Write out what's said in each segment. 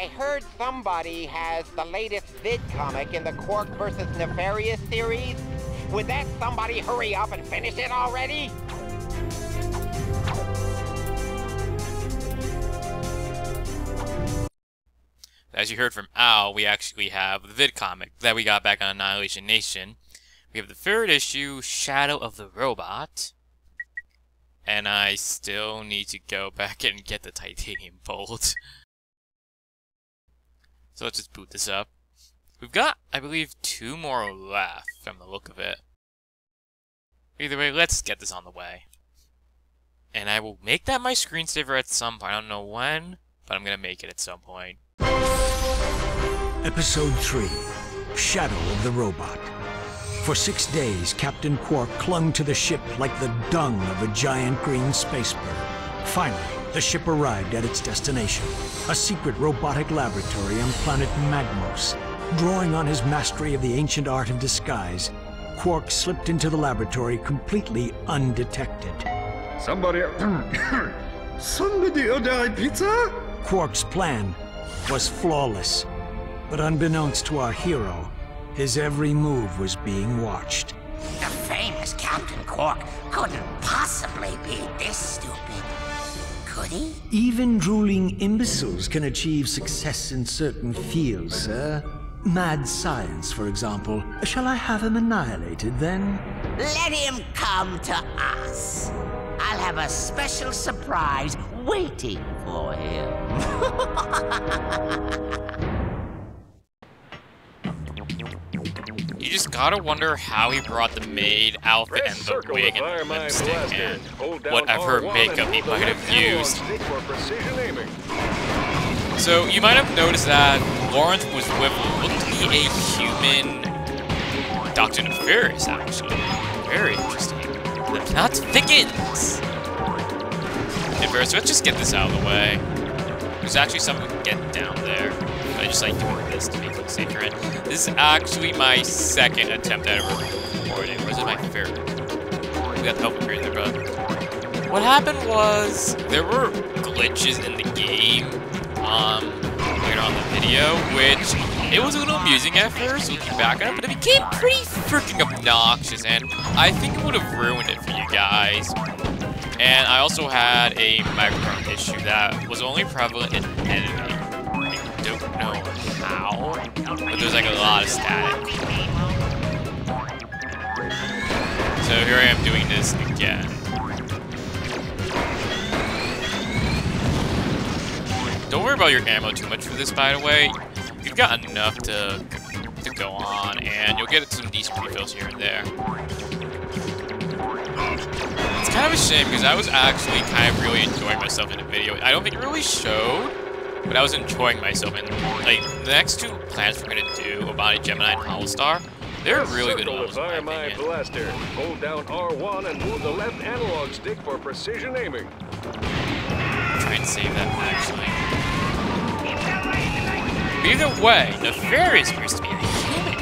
I heard somebody has the latest vid comic in the Qwark vs. Nefarious series. Would that somebody hurry up and finish it already? As you heard from Al, we actually have the vid comic that we got back on Annihilation Nation. We have the third issue, Shadow of the Robot. And I still need to go back and get the titanium bolt. So let's just boot this up. We've got, I believe, 2 more left from the look of it. Either way, let's get this on the way. And I will make that my screensaver at some point. I don't know when, but I'm going to make it at some point. Episode 3, Shadow of the Robot. For 6 days, Captain Qwark clung to the ship like the dung of a giant green space bird. Finally, the ship arrived at its destination, a secret robotic laboratory on planet Magmos. Drawing on his mastery of the ancient art of disguise, Qwark slipped into the laboratory completely undetected. Somebody order pizza? Qwark's plan was flawless, but unbeknownst to our hero, his every move was being watched. The famous Captain Qwark couldn't possibly be this stupid, could he? Even drooling imbeciles can achieve success in certain fields, sir. Mad science, for example. Shall I have him annihilated, then? Let him come to us. I'll have a special surprise waiting for him. You just gotta wonder how he brought the maid outfit and the wig and the lipstick and whatever makeup he might have used. So you might have noticed that Lawrence was with what looked to be a human Dr. Nefarious, actually. Very interesting. The plot thickens! Nefarious, let's just get this out of the way. There's actually something we can get down there. I just like doing this to make it safer. And this is actually my second attempt at recording. Or is it my third? We got the help here there, but what happened was there were glitches in the game later on the video, which it was a little amusing at first looking back on it, but it became pretty freaking obnoxious, and I think it would have ruined it for you guys. And I also had a microphone issue that was only prevalent in editing. I don't know how, but there's like a lot of static. So here I am doing this again. Don't worry about your ammo too much for this, by the way. You've got enough to go on, and you'll get some decent refills here and there. It's kind of a shame because I was actually kind of really enjoying myself in the video. I don't think it really showed, but I was enjoying myself. And like the next 2 planets we're gonna do, Obani Gemini and Holostar, they're really good levels in my opinion. Blaster. Hold down R1 and move the left analog stick for precision aiming. Try and save that actually. Either way, Nefarious appears to be a human,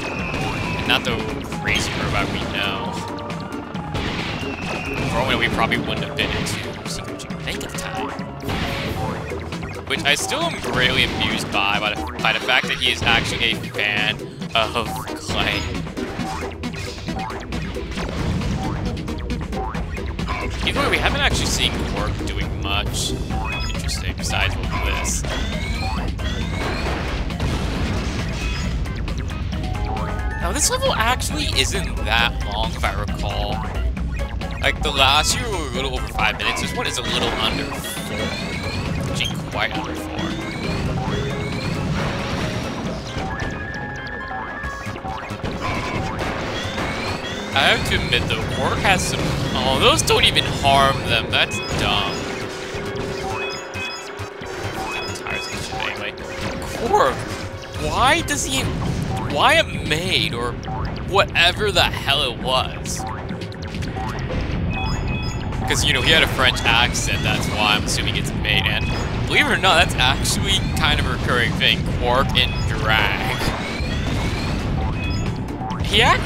and not the crazy robot we know. For one, we probably wouldn't have been into Secret Think at the time. Which I still am greatly amused by the fact that he is actually a fan of Clank. Either way, we haven't actually seen Qwark doing much interesting besides this. Now, this level actually isn't that long, if I recall. Like, the last year were a little over 5 minutes. This one is a little under 4. Actually, quite under 4. I have to admit, though, Qwark has some... Oh, those don't even harm them. That's dumb. Anyway, Qwark, why does he... Why a maid, or whatever the hell it was? Because, you know, he had a French accent, that's why I'm assuming it's a maid, and believe it or not, that's actually kind of a recurring thing, Qwark in drag.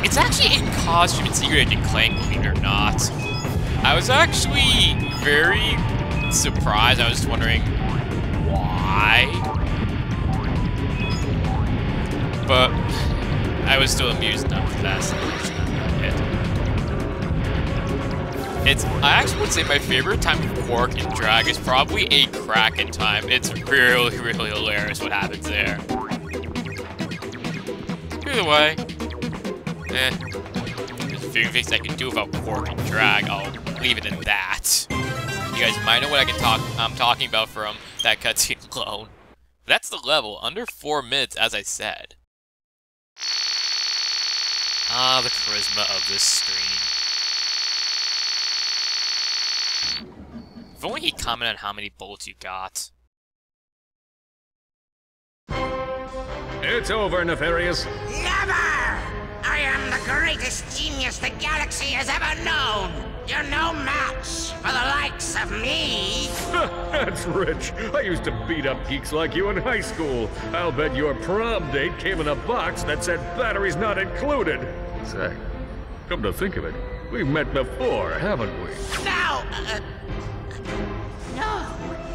It's actually a costume in Secret Agent Clank, believe it or not. I was actually very surprised, I was just wondering why. But I was still amused enough with that selection of that hit. I actually would say my favorite time of Qwark and Drag is probably a Kraken time. It's really, really hilarious what happens there. Either way, there's a few things I can do about Qwark and Drag. I'll leave it at that. You guys might know what I'm talking about from that cutscene alone. That's the level, under 4 minutes, as I said. Ah, the charisma of this screen. If only he'd comment on how many bullets you got. It's over, Nefarious. Never! I am the greatest genius the galaxy has ever known! You're no match for the likes of me! That's rich. I used to beat up geeks like you in high school. I'll bet your prom date came in a box that said batteries not included. Say, come to think of it, we've met before, haven't we? No,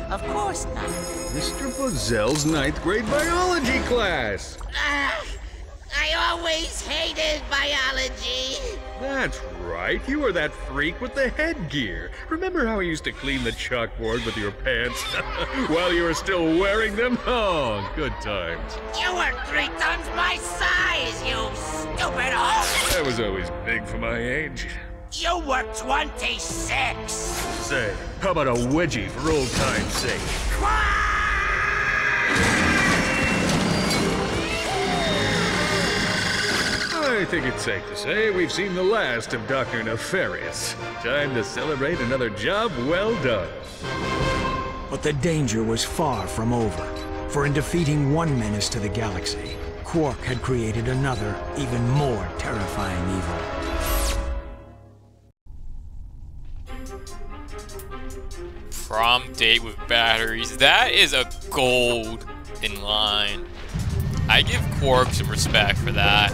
of course not. Mr. Buzel's 9th grade biology class. I always hated biology. That's right, you were that freak with the headgear. Remember how you used to clean the chalkboard with your pants while you were still wearing them? Oh, good times. You were 3 times my size, you stupid hoe! I was always big for my age. You were 26! Say, how about a wedgie for old time's sake? I think it's safe to say we've seen the last of Dr. Nefarious. Time to celebrate another job well done. But the danger was far from over, for in defeating one menace to the galaxy, Qwark had created another, even more terrifying evil. Prom date with batteries. That is a gold in line. I give Qwark some respect for that.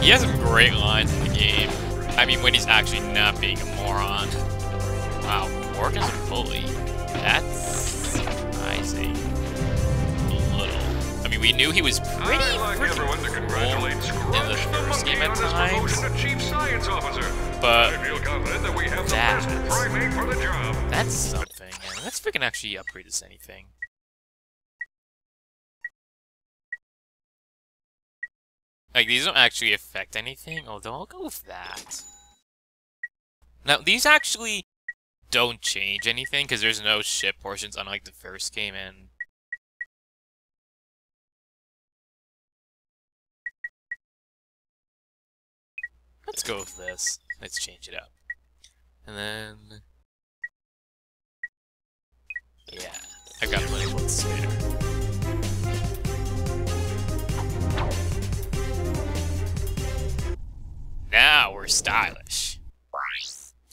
He has some great lines in the game. I mean, when he's actually not being a moron. Wow, Qwark is a bully. That's surprising. A little. I mean, we knew he was pretty freaking cool in the first game at times. But that's something. And let's freaking actually upgrade this anything. Like, these don't actually affect anything, although I'll go with that. Now, these actually don't change anything, because there's no ship portions, unlike the first game, and... let's go with this. Let's change it up. And then... yeah, I've got plenty of bullets later. Now we're stylish.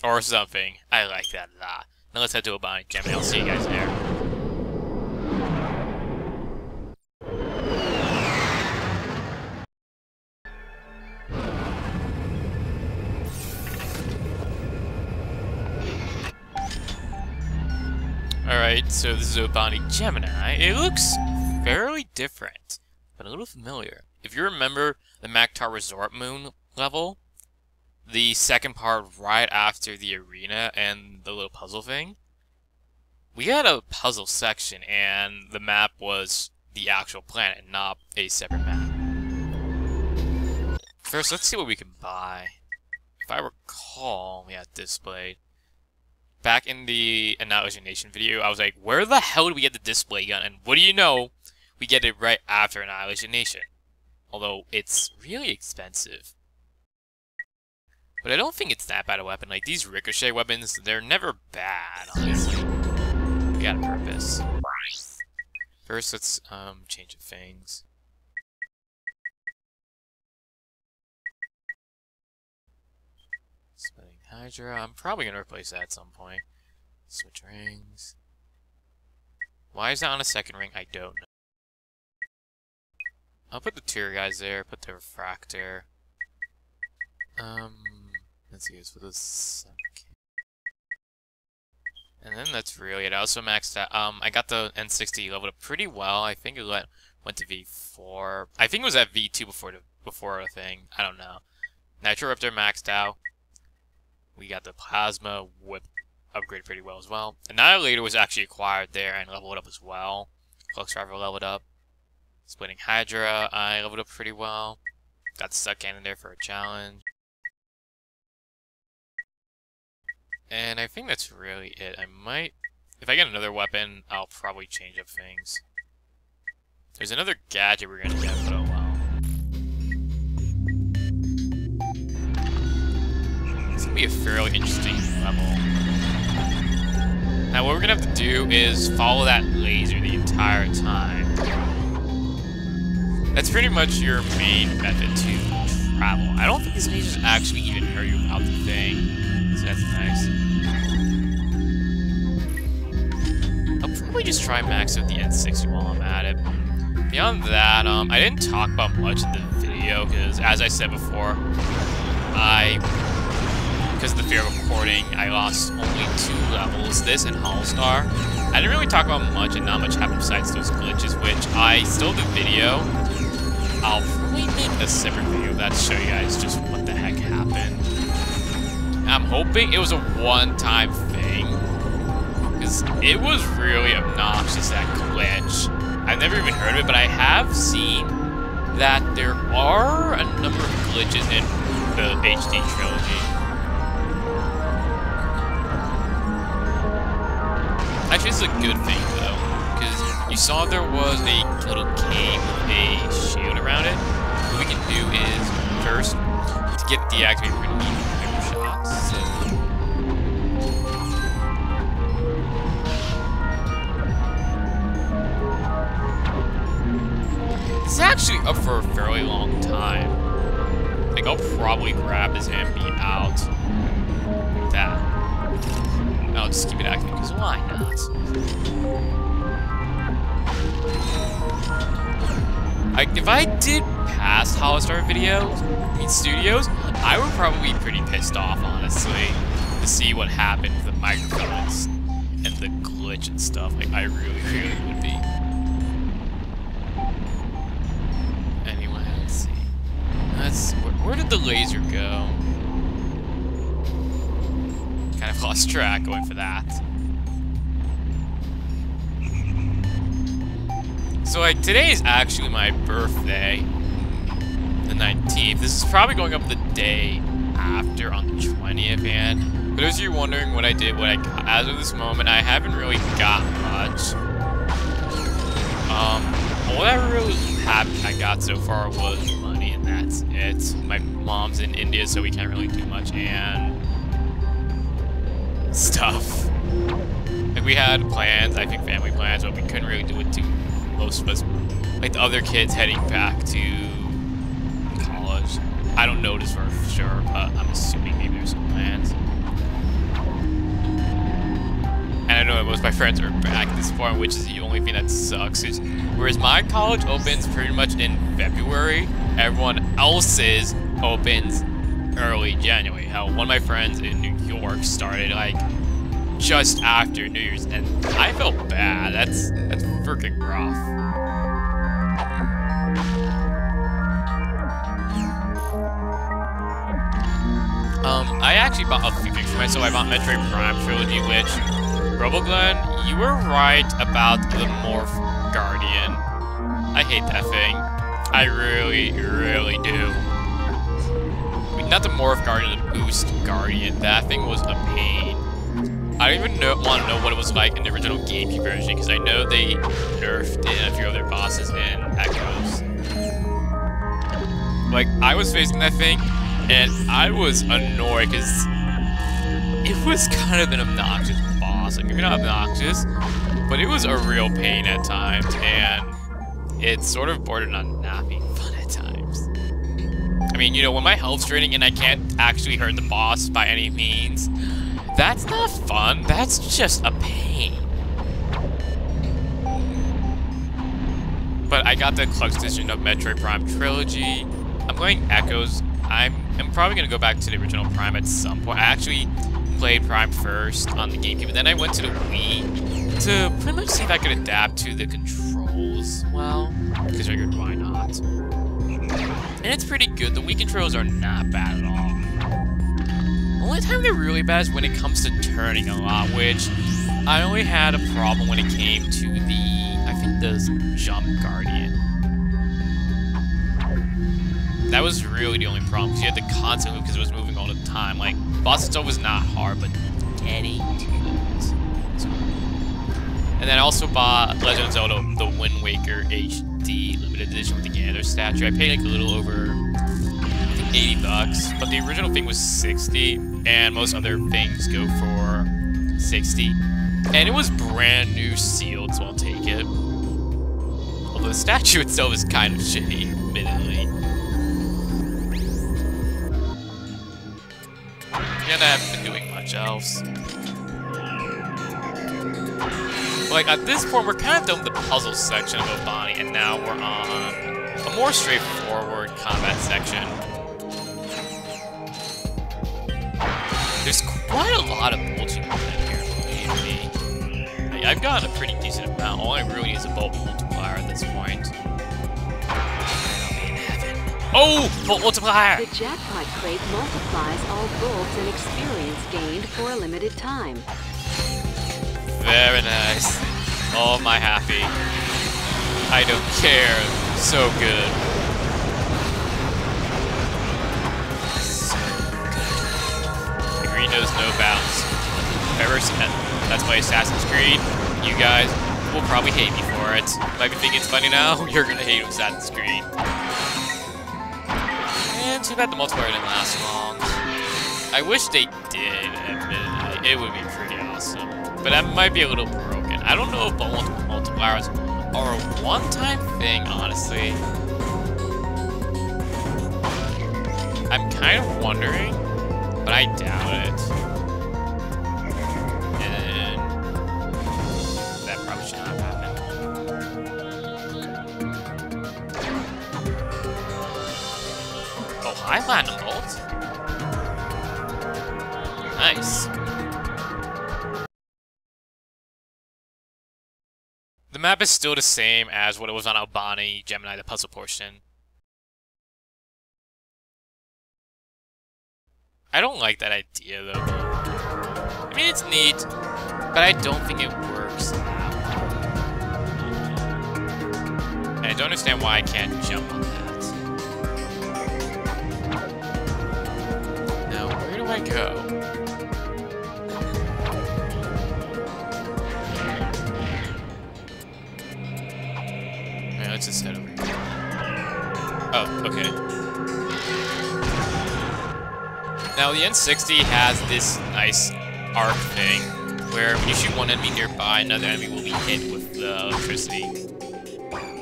Or something. I like that a lot. Now let's head to Obani Gemini. I'll see you guys there. Alright, so this is Obani Gemini. It looks fairly different, but a little familiar. If you remember the Maktar Resort Moon level, the second part right after the arena and the little puzzle thing, we had a puzzle section and the map was the actual planet, not a separate map. First, let's see what we can buy. If I recall, we had displayed. Back in the Annihilation Nation video, I was like, where the hell do we get the display gun? And what do you know? We get it right after Annihilation Nation. Although, it's really expensive. But I don't think it's that bad a weapon. Like, these ricochet weapons, they're never bad, honestly. We got a purpose. First, let's change the things. Splitting Hydra. I'm probably gonna replace that at some point. Switch rings. Why is that on a second ring? I don't know. I'll put the tier guys there, put the refractor. Let's see, it's for this. And then that's really it. I also maxed out. I got the N60 leveled up pretty well. I think it went went to V4. I think it was at V2 before the thing. I don't know. Nitro Riptor maxed out. We got the Plasma Whip upgraded pretty well as well. Annihilator was actually acquired there and leveled up as well. Flux Driver leveled up. Splitting Hydra, I leveled up pretty well. Got the Suck Cannon there for a challenge. And I think that's really it. I might... If I get another weapon, I'll probably change up things. There's another gadget we're gonna get, but oh well. It's gonna be a fairly interesting level. Now what we're gonna have to do is follow that laser the entire time. That's pretty much your main method to travel. I don't think these lasers actually even hurt you without the thing, so that's nice. I'll probably just try max out the N60 while I'm at it. Beyond that, I didn't talk about much in the video because, as I said before, because of the fear of recording, I lost only 2 levels, this and Holostar. I didn't really talk about much, and not much happened besides those glitches, which I still do video. I'll probably make a separate video of that to show you guys just what the heck happened. I'm hoping it was a one-time thing, because it was really obnoxious, that glitch. I've never even heard of it, but I have seen that there are a number of glitches in the HD trilogy. Actually, this is a good thing, though, because you saw there was a little cave with a shield around it. What we can do is, first, to get deactivated, we're going to need quick shots. This is actually up for a fairly long time. Like, I'll probably grab this and be out. Like that. I'll just keep it active because why not? Like, if I did past Holostar studios, I would probably be pretty pissed off, honestly, to see what happened with the microphones and the glitch and stuff. Like, I really, really would be. Anyway, let's see. Where did the laser go? Kind of lost track going for that. So like today is actually my birthday, the 19th. This is probably going up the day after on the 20th, and for those of you wondering what I did, what I got, as of this moment, I haven't really got much. All I really I got so far was money, and that's it. My mom's in India, so we can't really do much, and stuff. Like we had plans, I think family plans, but we couldn't really do it to most of us. Like the other kids heading back to college. I don't know this for sure, but I'm assuming maybe there's some plans. And I know that most of my friends are back at this point, which is the only thing that sucks. Whereas my college opens pretty much in February, everyone else's opens early January. Hell, one of my friends in New York started like just after New Year's, and I felt bad. That's freaking rough. I actually bought a few things for myself. I bought Metroid Prime Trilogy, which, RoboGlenn, you were right about the Morph Guardian. I hate that thing. I really, really do. Not the Morph Guardian, the Boost Guardian. That thing was a pain. I don't even want to know what it was like in the original GameCube version, because I know they nerfed it a few of their bosses in Echoes. Like, I was facing that thing, and I was annoyed, because it was kind of an obnoxious boss. Like, maybe not obnoxious, but it was a real pain at times, and it sort of bordered on not being fun at times. I mean, you know, when my health's draining and I can't actually hurt the boss by any means, that's not fun, that's just a pain. But I got the Deluxe Edition of Metroid Prime Trilogy. I'm playing Echoes. I'm probably going to go back to the original Prime at some point. I actually played Prime first on the GameCube, and then I went to the Wii to pretty much see if I could adapt to the controls. controls well, because I figured why not. And it's pretty good. The Wii controls are not bad at all. The only time they're really bad is when it comes to turning a lot, which I only had a problem when it came to the, I think the Jump Guardian. That was really the only problem, because you had to constantly move because it was moving all the time. Like, boss itself was not hard, but Teddy And then I also bought Legend of Zelda The Wind Waker HD limited edition with the Gander statue. I paid like a little over, I think, $80, but the original thing was $60, and most other things go for $60. And it was brand new sealed, so I'll take it. Although the statue itself is kind of shitty, admittedly. And I haven't been doing much else. Like, at this point, we're kind of done with the puzzle section of Obani, and now we're on a more straightforward combat section. There's quite a lot of multiplayer here, believe me. Like, I've gotten a pretty decent amount. All I really need is a bolt multiplier at this point. I'll be in heaven. Oh! Bolt multiplier! The jackpot crate multiplies all bolts and experience gained for a limited time. Very nice. Oh, my happy. I don't care. So good. So good. The green knows no bounds. Ever since that's my Assassin's Creed. You guys will probably hate me for it. Might be thinking it's funny now. You're gonna hate Assassin's Creed. And too bad the multiplayer didn't last long. I wish they did. Admittedly, it would be pretty awesome. But that might be a little broken. I don't know if multipliers are a one-time thing, honestly. I'm kind of wondering, but I doubt it. And that probably should not happen. Oh, hi, Platinum Bolt. Nice. The map is still the same as what it was on Obani Gemini, the puzzle portion. I don't like that idea, though. I mean, it's neat, but I don't think it works now. And I don't understand why I can't jump on that. Now, where do I go? Let's just head over here. Oh, okay. Now, the N60 has this nice arc thing, where when you shoot one enemy nearby, another enemy will be hit with the electricity.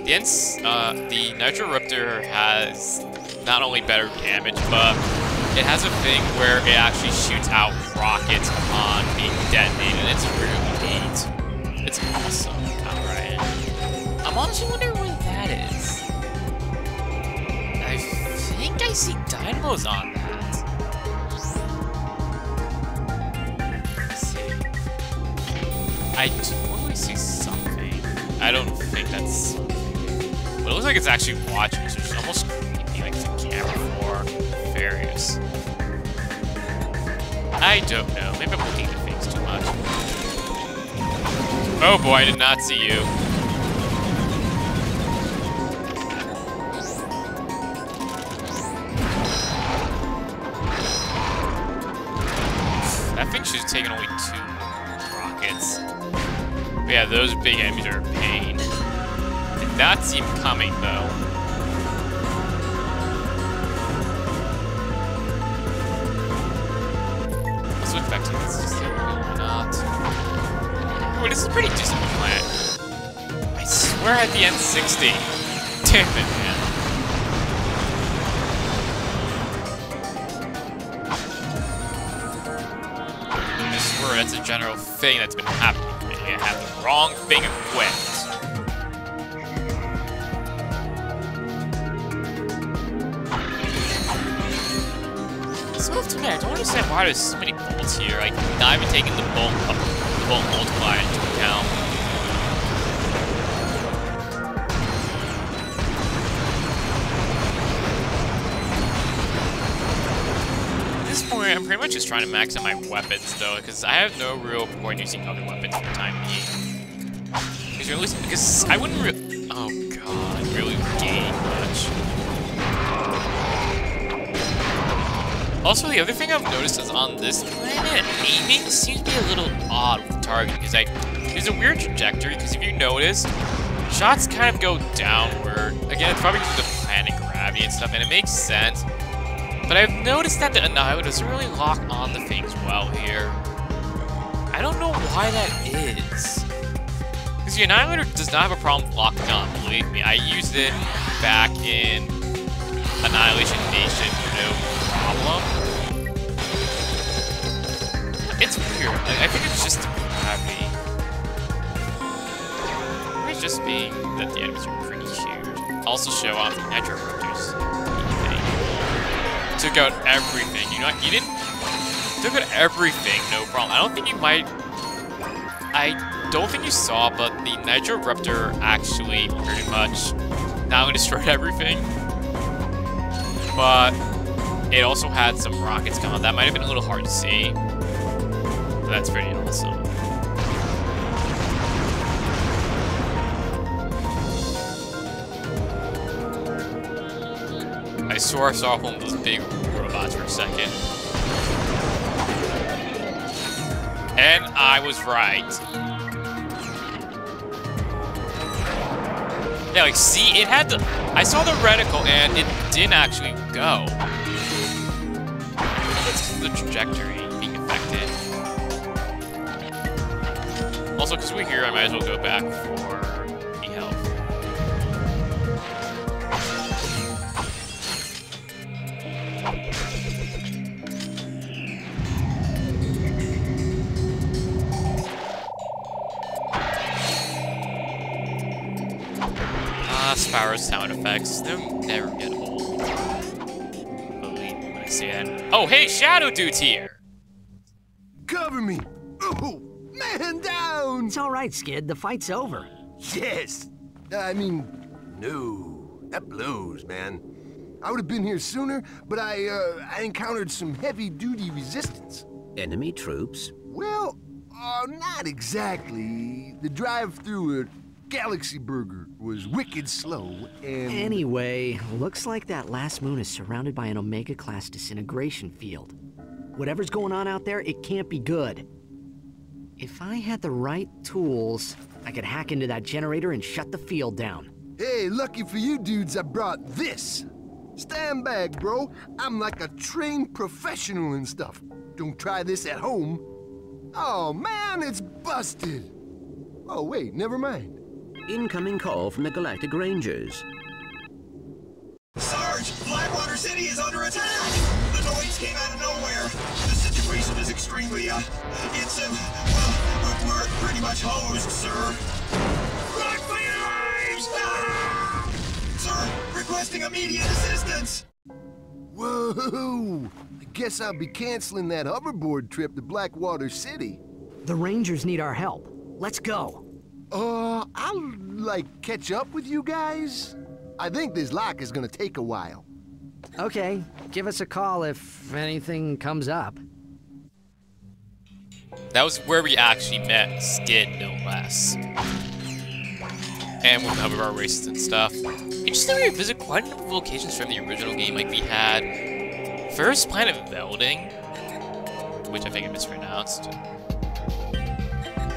The Nitro Raptor has not only better damage, but it has a thing where it actually shoots out rockets upon being detonated, and it's really neat. It's awesome. Alright. I'm honestly wondering where that is. I think I see dynamos on that. Let's see. I totally see something. I don't think that's something. But it looks like it's actually watching, so it's almost creepy, like it's a camera for Nefarious. I don't know. Maybe I'm looking at things too much. Oh boy, I did not see you. I think she's taking only 2 rockets. But yeah, those big enemies are a pain. Did not see him coming, though. Let's switch back to this. Why not? Oh, this is a pretty decent plan. I swear I had the N60. Damn it, man. That's a general thing that's been happening to me. I have the wrong thing equipped. So to me, I don't understand why there's so many bolts here. Like, not even taking the bolt multiplier into account. just trying to max out my weapons, though, because I have no real point using other weapons for the time being. Because I wouldn't really... Oh, God. Really gain much. Also, the other thing I've noticed is on this planet, aiming seems to be a little odd with the target, because there's a weird trajectory, because if you notice, shots kind of go downward. Again, it's probably because of the planet gravity and stuff, and it makes sense. But I've noticed that the Annihilator doesn't really lock on the things well here. I don't know why that is. Because the Annihilator does not have a problem locking on, believe me. I used it back in Annihilation Nation, no problem. It's weird. I think it's just the gravity. It might just be that the enemies are pretty huge. Also show off the Nitro Raptors. Took out everything. You didn't took out everything, no problem. I don't think you saw, but the Nitro Raptor actually pretty much not only destroyed everything, but it also had some rockets coming out. That might have been a little hard to see. But that's pretty awesome. I swore I saw one of those big robots for a second. And I was right. Yeah, like, see, it had to... I saw the reticle, and it didn't actually go. It's the trajectory being affected. Also, because we're here, I might as well go back for the health. Sparrow's sound effects. They'll never get old. Believe me when I say that. Oh, hey, Shadow Dude's here! Cover me! Oh, man down! It's all right, Skid. The fight's over. Yes! I mean, no. That blows, man. I would have been here sooner, but I encountered some heavy-duty resistance. Enemy troops? Well, not exactly. The drive through a Galaxy Burger was wicked slow, and... Anyway, looks like that last moon is surrounded by an Omega-class disintegration field. Whatever's going on out there, it can't be good. If I had the right tools, I could hack into that generator and shut the field down. Hey, lucky for you dudes, I brought this. Stand back, bro. I'm like a trained professional and stuff. Don't try this at home. Oh, man, it's busted. Oh, wait, never mind. Incoming call from the Galactic Rangers. Sarge, Blackwater City is under attack! The noise came out of nowhere. The situation is extremely, well, we're pretty much hosed, sir. Run for your lives! Ah! Sir, requesting immediate assistance! Whoa! I guess I'll be canceling that hoverboard trip to Blackwater City. The Rangers need our help. Let's go. I'll, like, catch up with you guys. I think this lock is gonna take a while. Okay, give us a call if anything comes up. That was where we actually met Skid, no less. And with some of our races and stuff. Interestingly, we visit quite a number of locations from the original game. Like, we had first Planet Velding, which I think I mispronounced.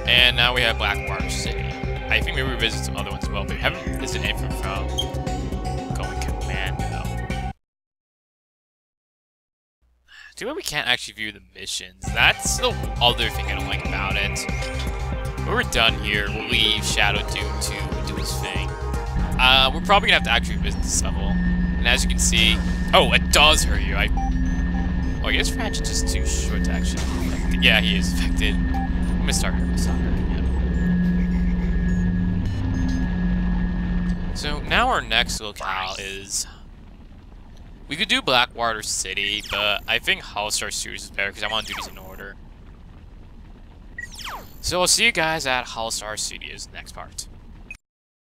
And now we have Blackwater City. I think maybe we visit some other ones as well, but we haven't visited anything from Going Commando. Too bad we can't actually view the missions. That's the other thing I don't like about it. When we're done here, we'll leave Shadow Dude to do his thing. We're probably gonna have to actually visit this level. And as you can see, oh, it does hurt you. I guess Ratchet's just too short to actually. Yeah, he is affected. I'm gonna start hurting myself. So now our next locale is... We could do Blackwater City, but I think Hollistar Studios is better because I want to do these in order. So I'll see you guys at Hollistar Studios next part.